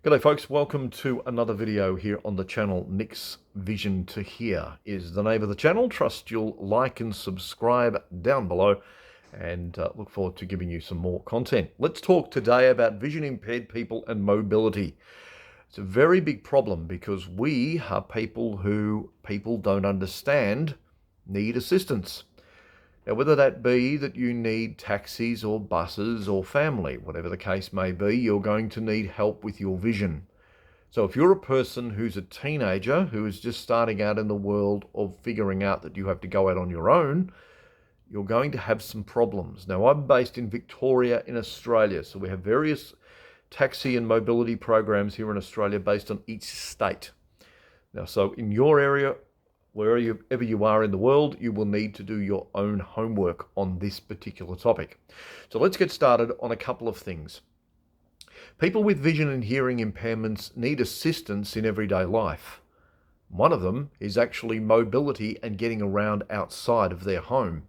G'day folks, welcome to another video here on the channel. Nick's Vision to Hear is the name of the channel. Trust you'll like and subscribe down below and look forward to giving you some more content. Let's talk today about vision impaired people and mobility. It's a very big problem because we are people who people don't understand need assistance. Now, whether that be that you need taxis or buses or family, whatever the case may be, you're going to need help with your vision. So if you're a person who's a teenager who is just starting out in the world of figuring out that you have to go out on your own, you're going to have some problems. Now, I'm based in Victoria in Australia, so we have various taxi and mobility programs here in Australia based on each state. Now, so in your area, wherever you are in the world, you will need to do your own homework on this particular topic. So let's get started on a couple of things. People with vision and hearing impairments need assistance in everyday life. One of them is actually mobility and getting around outside of their home.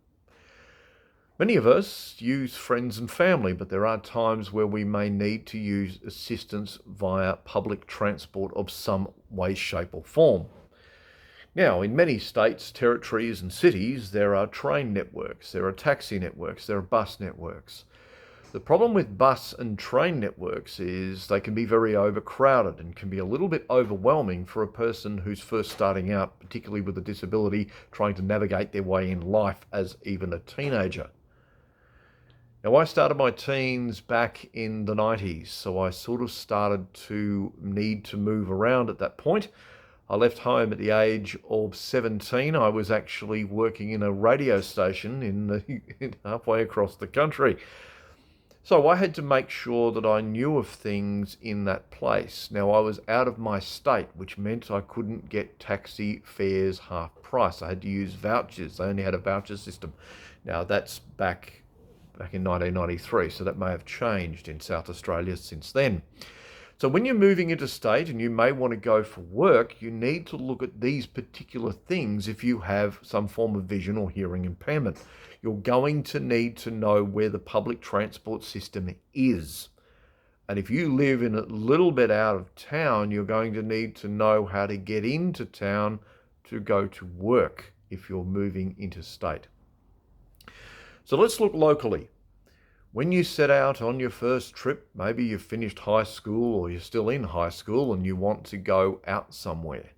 Many of us use friends and family, but there are times where we may need to use assistance via public transport of some way, shape or form. Now, in many states, territories and cities, there are train networks, there are taxi networks, there are bus networks. The problem with bus and train networks is they can be very overcrowded and can be a little bit overwhelming for a person who's first starting out, particularly with a disability, trying to navigate their way in life as even a teenager. Now, I started my teens back in the 90s, so I sort of started to need to move around at that point. I left home at the age of 17. I was actually working in a radio station halfway across the country. So I had to make sure that I knew of things in that place. Now, I was out of my state, which meant I couldn't get taxi fares half price. I had to use vouchers. They only had a voucher system. Now, that's back in 1993, so that may have changed in South Australia since then. So when you're moving interstate and you may want to go for work, you need to look at these particular things if you have some form of vision or hearing impairment. You're going to need to know where the public transport system is. And if you live in a little bit out of town, you're going to need to know how to get into town to go to work if you're moving interstate. So let's look locally. When you set out on your first trip, maybe you've finished high school or you're still in high school and you want to go out somewhere.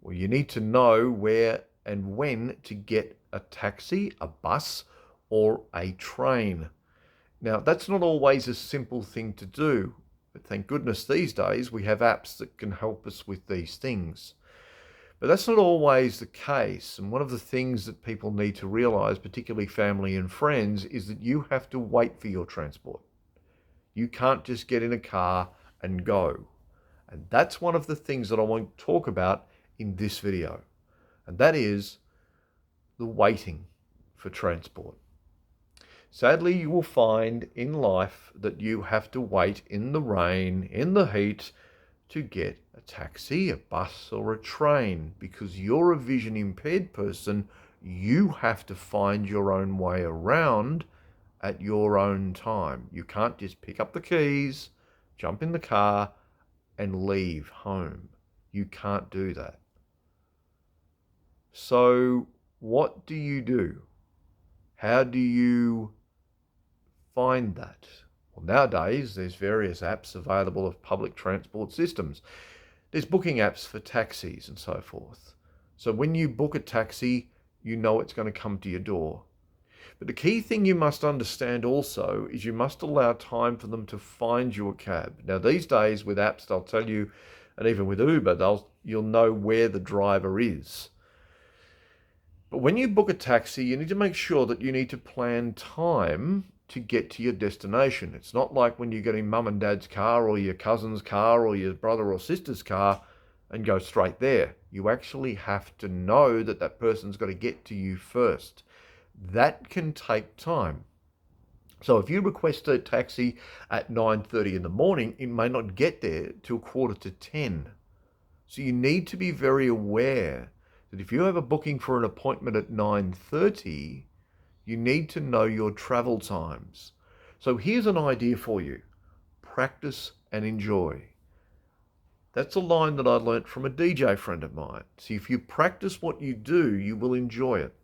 Well, you need to know where and when to get a taxi, a bus, or a train. Now, that's not always a simple thing to do, but thank goodness these days we have apps that can help us with these things. But that's not always the case. And one of the things that people need to realize, particularly family and friends, is that you have to wait for your transport. You can't just get in a car and go. And that's one of the things that I want to talk about in this video. And that is the waiting for transport. Sadly, you will find in life that you have to wait in the rain, in the heat, to get a taxi, a bus, or a train. Because you're a vision impaired person, you have to find your own way around at your own time. You can't just pick up the keys, jump in the car, and leave home. You can't do that. So what do you do? How do you find that? Well, nowadays, there's various apps available of public transport systems. There's booking apps for taxis and so forth. So when you book a taxi, you know it's going to come to your door. But the key thing you must understand also is you must allow time for them to find you a cab. Now, these days with apps, they'll tell you, and even with Uber, you'll know where the driver is. But when you book a taxi, you need to make sure that you need to plan time to get to your destination. It's not like when you get in mum and dad's car or your cousin's car or your brother or sister's car and go straight there. You actually have to know that that person's got to get to you first. That can take time. So if you request a taxi at 9:30 in the morning, it may not get there till 9:45. So you need to be very aware that if you have a booking for an appointment at 9:30, you need to know your travel times. So here's an idea for you. Practice and enjoy. That's a line that I learnt from a DJ friend of mine. See, if you practice what you do, you will enjoy it.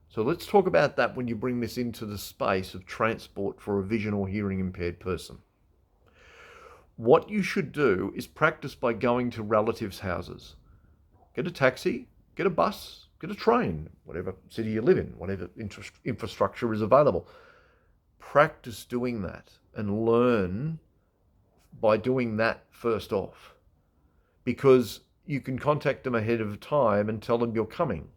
So let's talk about that when you bring this into the space of transport for a vision or hearing impaired person. What you should do is practice by going to relatives' houses. Get a taxi, get a bus, get a train, whatever city you live in, whatever infrastructure is available. Practice doing that and learn by doing that first off, because you can contact them ahead of time and tell them you're coming.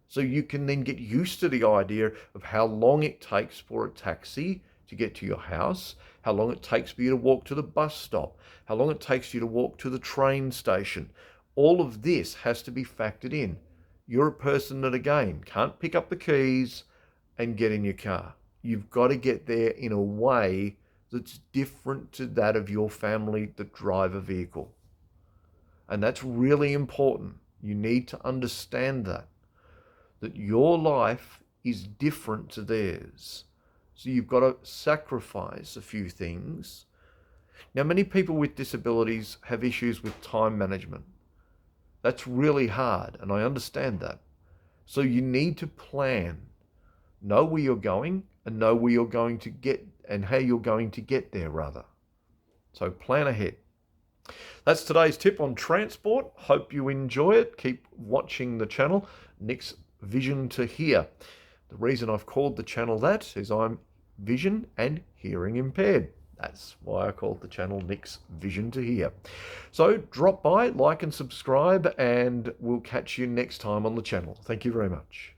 So you can then get used to the idea of how long it takes for a taxi to get to your house, how long it takes for you to walk to the bus stop, how long it takes you to walk to the train station. All of this has to be factored in. You're a person that, again, can't pick up the keys and get in your car. You've got to get there in a way that's different to that of your family that drive a vehicle. And that's really important. You need to understand that your life is different to theirs. So you've got to sacrifice a few things. Now, many people with disabilities have issues with time management. That's really hard, and I understand that. So you need to plan. Know where you're going and know where you're going to get and how you're going to get there, rather. So plan ahead. That's today's tip on transport. Hope you enjoy it. Keep watching the channel, Nick's Vision to Hear. The reason I've called the channel that is I'm vision and hearing impaired. That's why I called the channel Nick's Vision to Hear. So drop by, like and subscribe, and we'll catch you next time on the channel. Thank you very much.